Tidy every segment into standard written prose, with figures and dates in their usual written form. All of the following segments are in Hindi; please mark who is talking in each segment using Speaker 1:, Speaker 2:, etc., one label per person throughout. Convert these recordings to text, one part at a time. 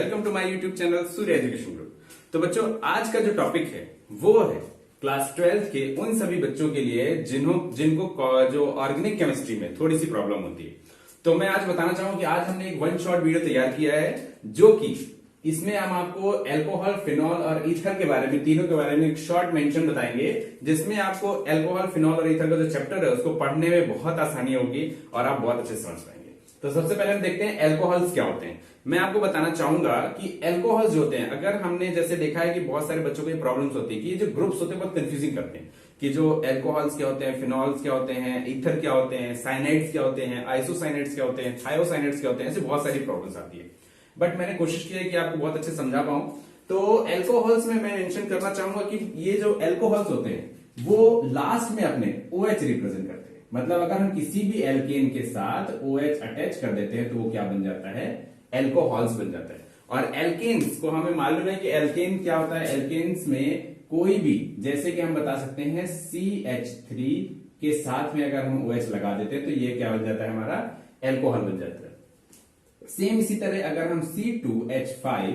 Speaker 1: Welcome to my YouTube channel Surya education group. तो बच्चों, आज का जो टॉपिक है वो है क्लास 12 के उन सभी बच्चों के लिए जिनको जो ऑर्गेनिक केमिस्ट्री में थोड़ी सी प्रॉब्लम होती है। तो मैं आज बताना चाहूंगा कि आज हमने एक वन शॉट वीडियो तैयार किया है, जो कि इसमें हम आपको अल्कोहल, फिनॉल और ईथर के बारे में, तीनों के बारे में एक शॉर्ट मेंशन बताएंगे, जिसमें आपको अल्कोहल, फिनॉल और ईथर का जो चैप्टर है उसको पढ़ने में बहुत आसानी होगी और आप बहुत अच्छे से समझ पाएंगे। तो सबसे पहले हम देखते हैं अल्कोहल्स क्या होते हैं। मैं आपको बताना चाहूंगा कि अल्कोहल्स जो होते हैं, अगर हमने जैसे देखा है कि बहुत सारे बच्चों को ये प्रॉब्लम्स होती है कि ये जो ग्रुप्स होते हैं बहुत कंफ्यूजिंग करते हैं कि जो अल्कोहल्स क्या होते हैं, फिनॉल्स क्या होते हैं, ईथर क्या होते हैं, साइनाइड्स क्या होते हैं, आइसोसाइनाइड्स क्या होते हैं, थायोसाइनाइड्स क्या होते हैं, ऐसे बहुत सारी प्रॉब्लम्स आती है। बट मैंने कोशिश की है कि आपको बहुत अच्छे समझा पाऊं। तो अल्कोहल्स में मैं मेंशन करना चाहूंगा कि ये जो अल्कोहल्स होते हैं वो लास्ट में अपने OH रिप्रेजेंट करते हैं। मतलब अगर हम किसी भी एल्केन के साथ OH अटैच कर देते हैं तो वो क्या बन जाता है, अल्कोहल्स बन जाता है। और एल्केन्स को हमें मालूम है कि एल्केन क्या होता है। एल्केन्स में कोई भी, जैसे कि हम बता सकते हैं CH3 के साथ में अगर हम OH लगा देते हैं तो ये क्या बन जाता है, हमारा अल्कोहल बन जाता है। सेम इसी तरह अगर हम C2H5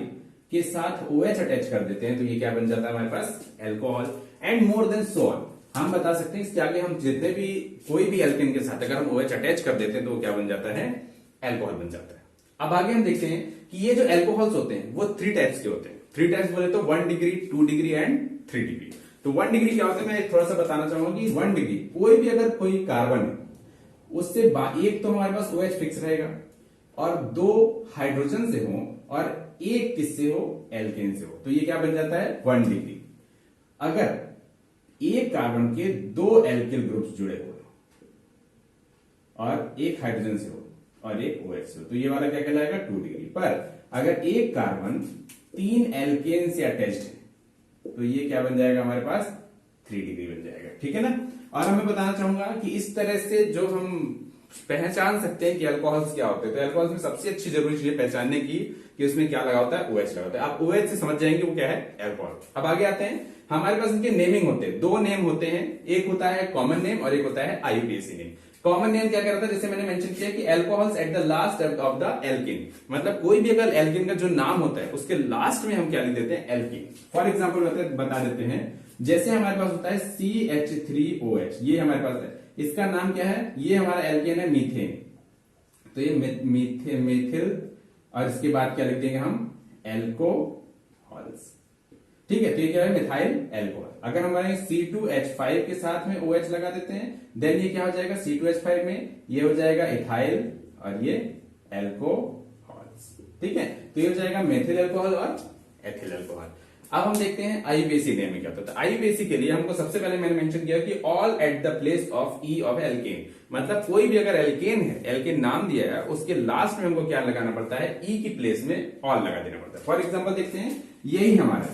Speaker 1: के साथ OH अटैच कर देते हैं तो ये क्या बन जाता है, हमारे पास alcohol. And more then so on, हम बता सकते हैं इसके आगे हम जितने भी कोई भी एल्केन के साथ अगर हम OH अटैच कर देते हैं तो वो क्या बन जाता है, अल्कोहल बन जाता है। अब आगे हम देखते हैं कि ये जो अल्कोहल्स होते हैं वो 3 टाइप्स के होते हैं। 3 टाइप्स बोले तो 1 डिग्री, 2 डिग्री एंड 3 डिग्री। तो 1 डिग्री क्या होता है, मैं थोड़ा सा बताना चाहूंगा कि 1 डिग्री कोई भी अगर कोई कार्बन है उससे एक तो हमारे पास OH फिक्स रहेगा और 2 हाइड्रोजन से हो और एक किससे हो, एल्केन से हो, तो ये क्या बन जाता है 1 डिग्री। अगर एक कार्बन के 2 एल्किल ग्रुप्स जुड़े हुए और एक हाइड्रोजन से हो और एक OH से हो तो ये वाला क्या कहलाएगा, 2 डिग्री। पर अगर एक कार्बन 3 एल्केन से अटैच्ड है तो ये क्या बन जाएगा, हमारे पास 3 डिग्री बन जाएगा। ठीक है ना। और मैं बताना चाहूंगा कि इस तरह से जो हम पहचान सकते हैं कि अल्कोहल्स क्या होते हैं, तो अल्कोहल्स में सबसे अच्छी जरूरी चीज पहचानने की कि उसमें क्या लगा होता है, OH लगा होता है। आप OH से समझ जाएंगे वो क्या है, अल्कोहल। अब आगे आते हैं, हमारे पास इनके नेमिंग होते हैं। 2 नेम होते हैं, एक होता है कॉमन नेम और एक होता है IUPAC नेम। कॉमन नेम क्या करता है, जैसे मैंने मेंशन किया कि alcohols eight the last of the alkene, मतलब कोई भी अगर एल्केन का जो नाम होता है उसके लास्ट में हम क्या लिख देते हैं, एल्केन। फॉर एग्जाम्पल बता देते हैं, जैसे हमारे पास होता है CH3OH, ये हमारे पास है, इसका नाम क्या है, ये हमारा एल्केन है मीथेन, तो ये मेथिल और इसके बाद क्या लिख देंगे हम, एल्कोहल्स। ठीक है, तो ये क्या है, मिथाइल एल्कोहल। अगर हमारे C2H5 के साथ में OH लगा देते हैं देन ये क्या हो जाएगा, C2H5 में ये हो जाएगा इथाइल और ये एल्कोहल्स। ठीक है, तो ये हो जाएगा मेथिल एल्कोहल और एथिल एल्कोहल। अब हम देखते हैं IUPAC नेम में क्या होता है। IUPAC के लिए हमको सबसे पहले मैंने मेंशन किया कि all at the place of E of alkene, मतलब कोई भी अगर एल्केन है, एल्केन नाम दिया है, उसके लास्ट में हमको क्या लगाना पड़ता है, E की प्लेस में ऑल लगा देना पड़ता है। फॉर एग्जाम्पल देखते हैं, यही हमारा,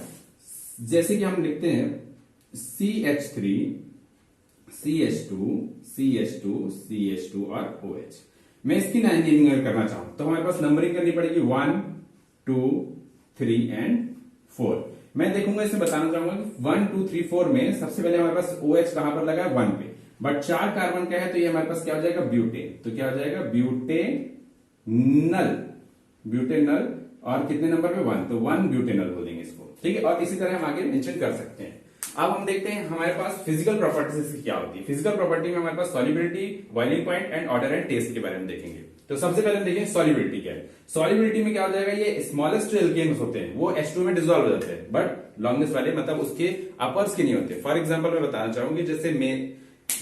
Speaker 1: जैसे कि हम लिखते हैं CH3 CH2 CH2 CH2 और OH। मैं इसकी नंबरिंग करना चाहूं तो हमारे पास नंबरिंग करनी पड़ेगी 1 2 3 एंड 4। मैं देखूंगा, इसमें बताना चाहूंगा कि 1 2 3 4 में सबसे पहले हमारे पास OH कहां पर लगा है, 1 पे, बट 4 कार्बन का है तो ये हमारे पास क्या हो जाएगा, ब्यूटेन। तो क्या हो जाएगा, ब्यूटेनल और कितने नंबर पे, 1, तो 1 ब्यूटेनल बोलेंगे इसको। ठीक है, और इसी तरह हम आगे मेंशन कर सकते हैं। अब हम देखते हैं हमारे पास फिजिकल प्रॉपर्टीज क्या होती है। फिजिकल प्रॉपर्टी में हमारे पास solubility, boiling point and odour and taste के बारे में देखेंगे। तो सबसे पहले हम देखेंगे सॉल्युबिलिटी क्या है। सॉल्युबिलिटी में क्या हो जाएगा, ये स्मॉलेस्ट जो एल्केन्स होते हैं वो H2 में डिसॉल्व हो जाते हैं, बट लॉन्गेस्ट वाले मतलब उसके अपर्स के नहीं होते। फॉर एग्जाम्पल मैं बताना चाहूंगी, जैसे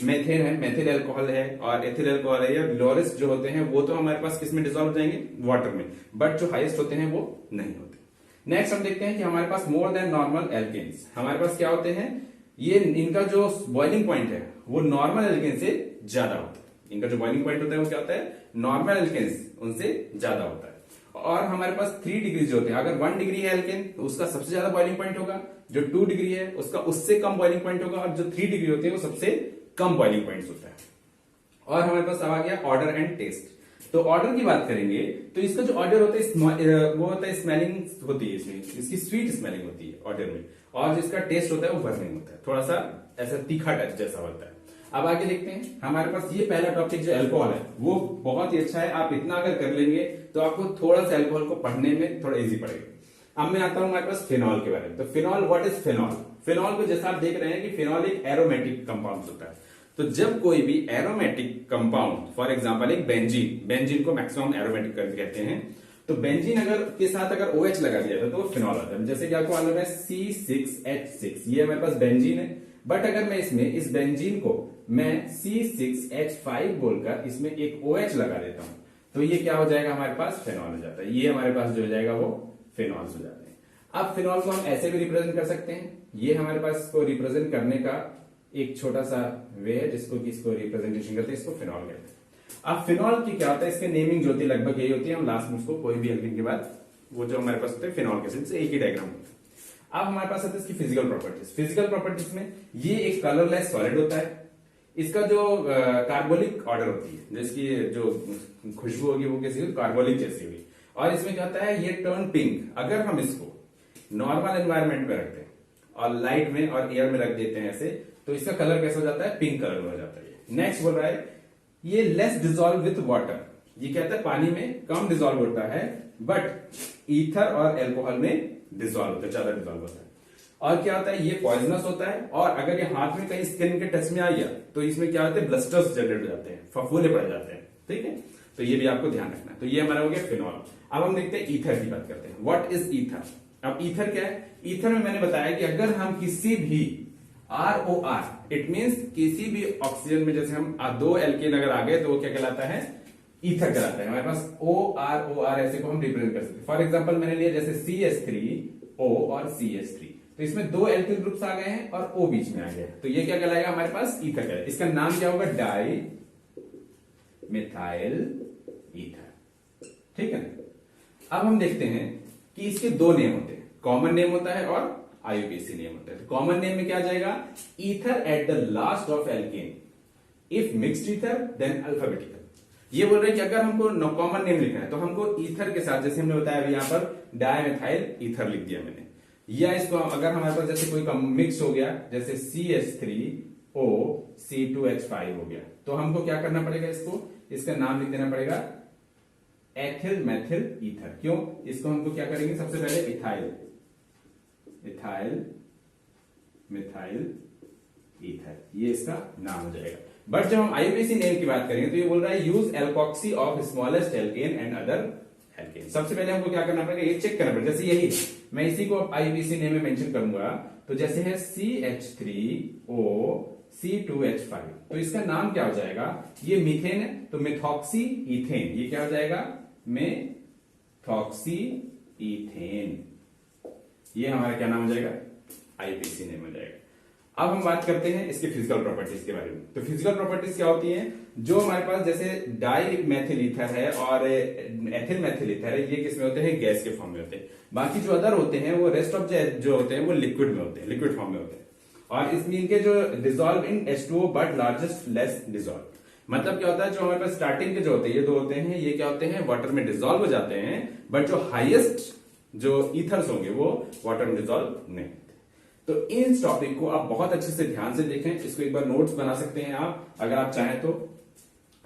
Speaker 1: मेथेन है, मेथिल एल्कोहल है और एथिल एल्कोहल है, या लोएस्ट जो होते हैं वो तो हमारे पास किस में डिसॉल्व हो जाएंगे, वाटर में, बट जो हाईएस्ट होते हैं वो नहीं होते। नेक्स्ट हम देखते हैं कि हमारे पास मोर देन नॉर्मल एल्केन्स, हमारे पास क्या होते हैं, ये इनका जो बॉइलिंग पॉइंट है वो नॉर्मल एल्केन से ज्यादा होता है। इनका जो बॉइलिंग पॉइंट होता है वो क्या होता है, नॉर्मल एल्केन्स उनसे ज्यादा होता है। और हमारे पास 3 डिग्री जो होते हैं, अगर 1 डिग्री है एल्केन तो उसका सबसे ज्यादा बॉइलिंग पॉइंट होगा, जो 2 डिग्री है उसका उससे कम बॉइलिंग पॉइंट होगा, और जो 3 डिग्री होते हैं वो सबसे कम बॉइलिंग पॉइंट होता है। और हमारे पास अब आ गया ऑर्डर एंड टेस्ट। तो ऑर्डर की बात करेंगे तो इसका जो ऑर्डर होता है वो होता है, स्मेलिंग होती है, इसमें इसकी स्वीट स्मेलिंग होती है ऑर्डर में, और जिसका टेस्ट होता है वो बर्निंग होता है, थोड़ा सा ऐसा तीखा टच जैसा होता है। अब आगे देखते हैं, हमारे पास ये पहला टॉपिक जो अल्कोहल है वो बहुत ही अच्छा है। आप इतना अगर कर लेंगे तो आपको थोड़ा सा अल्कोहल को पढ़ने में थोड़ा इजी पड़ेगा। अब मैं आता हूं हमारे पास फिनॉल के बारे में। तो phenol, what is phenol? Phenol को जैसा आप देख रहे हैं कि फिनॉल एक एरोमेटिक कंपाउंड होता है। तो जब कोई भी एरोमेटिक कंपाउंड, फॉर एग्जांपल एक बेंजीन, बेंजीन को मैक्सिमम एरोमेटिक कहते हैं, तो बेंजीन अगर के साथ अगर OH लगा दिया था तो वो फिनॉल आता है। जैसे कि आपको मालूम है C6H6, ये हमारे पास बेंजीन है, बट अगर मैं इसमें इस बेंजीन को मैं C6H5 बोलकर इसमें एक OH लगा देता हूं तो ये क्या हो जाएगा, हमारे पास फिनॉल हो जाता है। ये हमारे पास जो हो जाएगा वो फिनॉल्स हो जाते हैं। अब फिनॉल को हम ऐसे भी रिप्रेजेंट कर सकते हैं। ये हमारे पास इसको रिप्रेजेंट करने का एक छोटा सा वे है जिसको कि इसको रिप्रेजेंटेशन करते हैं, इसको फिनॉल कहते हैं। अब फिनॉल की क्या होता है, इसके नेमिंग जो होती है लगभग यही होती है। हम लास्ट में उसको कोई भी एल्कीन के बाद वो जो हमारे पास होते हैं फिनॉल के से एक ही डायग्राम होता है। अब हमारे पास आते हैं इसकी फिजिकल प्रॉपर्टीज। फिजिकल प्रॉपर्टीज में ये एक कलरलेस सॉलिड होता है। इसका जो कार्बोलिक ऑर्डर होती है, जिसकी जो खुशबू होगी वो कैसी होगी, कार्बोलिक जैसी होगी। और इसमें क्या होता है, ये टर्न पिंक। अगर हम इसको नॉर्मल एनवायरमेंट में रखते हैं और लाइट में और एयर में रख देते हैं ऐसे, तो इसका कलर कैसा हो जाता है, पिंक कलर में हो जाता है। नेक्स्ट बोल रहा है ये लेस डिजोल्व विथ वाटर। ये कहता है पानी में कम डिजोल्व होता है, बट ईथर और एल्कोहल में डिजोल्व होता है, ज्यादा डिजोल्व होता है। और क्या होता है, ये पॉइजनस होता है। और अगर ये हाथ में कहीं स्किन के टच में आ गया तो इसमें क्या होता है, ब्लस्टर्स जनरेट हो जाते हैं, फफूंदे पड़ जाते हैं। ठीक है, तो ये भी आपको ध्यान रखना है। तो ये हमारा हो गया फिनॉल। अब हम देखते हैं ईथर की बात करते हैं। What is ether? अब ईथर क्या है? ईथर में मैंने बताया कि अगर हम किसी भी ROR, इट मीन्स किसी भी ऑक्सीजन में जैसे हम दो एल्केन अगर आ गए तो वो क्या कहलाता है, ईथर कहलाता है। हमारे पास OR ऐसे को हम रिप्रेजेंट कर सकते हैं। फॉर एग्जांपल मैंने लिया जैसे CH3O और CH3, तो इसमें दो एल्किल ग्रुप्स आ गए हैं और O बीच में आ गया, तो ये क्या कहलाएगा, हमारे पास ईथर कहलाएगा। इसका नाम क्या होगा, डाई मिथाइल ईथर। ठीक है, अब हम देखते हैं कि इसके दो नेम होते हैं, कॉमन नेम होता है और IUPAC नेम होता है। तो कॉमन नेम में क्या आ जाएगा, ether at the last of alkane, if mixed ether then alphabetical. ये बोल रहे हैं कि अगर हमको कॉमन नेम लिखना है तो हमको ईथर के साथ, जैसे हमने बताया अभी यहां पर डायमिथाइल ईथर लिख दिया मैंने, या इसको अगर हमारे पास जैसे कोई मिक्स हो गया जैसे CH3O C2H5 हो गया, तो हमको क्या करना पड़ेगा, इसका नाम लिख देना पड़ेगा एथिल मैथिल ईथर। क्यों, इसको हमको क्या करेंगे, सबसे पहले इथाइल मिथाइल ईथर, ये इसका नाम हो जाएगा। बट जब हम IUPAC नेम की बात करेंगे तो ये बोल रहा है use alkoxy of smallest alkane and other alkane. सबसे पहले हमको क्या करना पड़ेगा, ये चेक करना पड़ेगा। जैसे यही मैं इसी को IUPAC नेम में मेंशन करूंगा, तो जैसे है CH3O C2H5, तो इसका नाम क्या हो जाएगा, ये मीथेन है तो मिथॉक्सी इथेन, ये क्या हो जाएगा, मिथॉक्सी इथेन। ये हमारा क्या नाम हो जाएगा, IUPAC नेम हो जाएगा। अब हम बात करते हैं इसके फिजिकल प्रॉपर्टीज के बारे में। तो फिजिकल प्रॉपर्टीज क्या होती हैं, जो हमारे पास जैसे डाई मैथिल ईथर है और एथिल मैथिल ईथर है, ये किस में होते हैं, गैस के फॉर्म में होते हैं। बाकी जो अदर होते हैं वो रेस्ट ऑफ जो होते हैं वो लिक्विड में होते हैं, लिक्विड फॉर्म में होते हैं। और इसमें इनके जो dissolve in H2O but largest less dissolve. मतलब क्या होता है, जो हमारे पास स्टार्टिंग के जो होते हैं ये दो होते हैं, ये क्या होते हैं, वाटर में डिजोल्व हो जाते हैं, बट जो हाईएस्ट जो ईथर्स होंगे वो वाटर में डिजोल्व नहीं। तो इस टॉपिक को आप बहुत अच्छे से ध्यान से देखें, इसको एक बार नोट्स बना सकते हैं आप अगर आप चाहें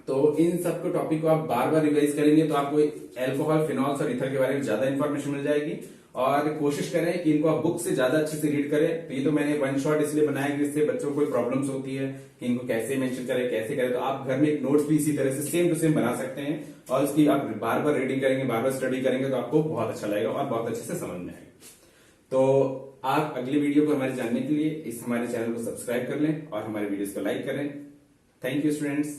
Speaker 1: तो इन सब को टॉपिक को आप बार बार रिवाइज करेंगे तो आपको एल्कोहल, फिनॉल्स और ईथर के बारे में ज्यादा इंफॉर्मेशन मिल जाएगी। और कोशिश करें कि इनको आप बुक से ज्यादा अच्छे से रीड करें। तो ये तो मैंने वन शॉट इसलिए बनाया कि इससे बच्चों को कोई प्रॉब्लम्स होती है कि इनको कैसे मेंशन करें, कैसे करें, तो आप घर में एक नोट्स भी इसी तरह से सेम टू सेम बना सकते हैं और उसकी आप बार बार रीडिंग करेंगे, बार बार स्टडी करेंगे तो आपको बहुत अच्छा लगेगा और बहुत अच्छे से समझ में आएगा। तो आप अगली वीडियो को हमारे जानने के लिए इस हमारे चैनल को सब्सक्राइब कर लें और हमारे वीडियोस को लाइक करें। Thank you students.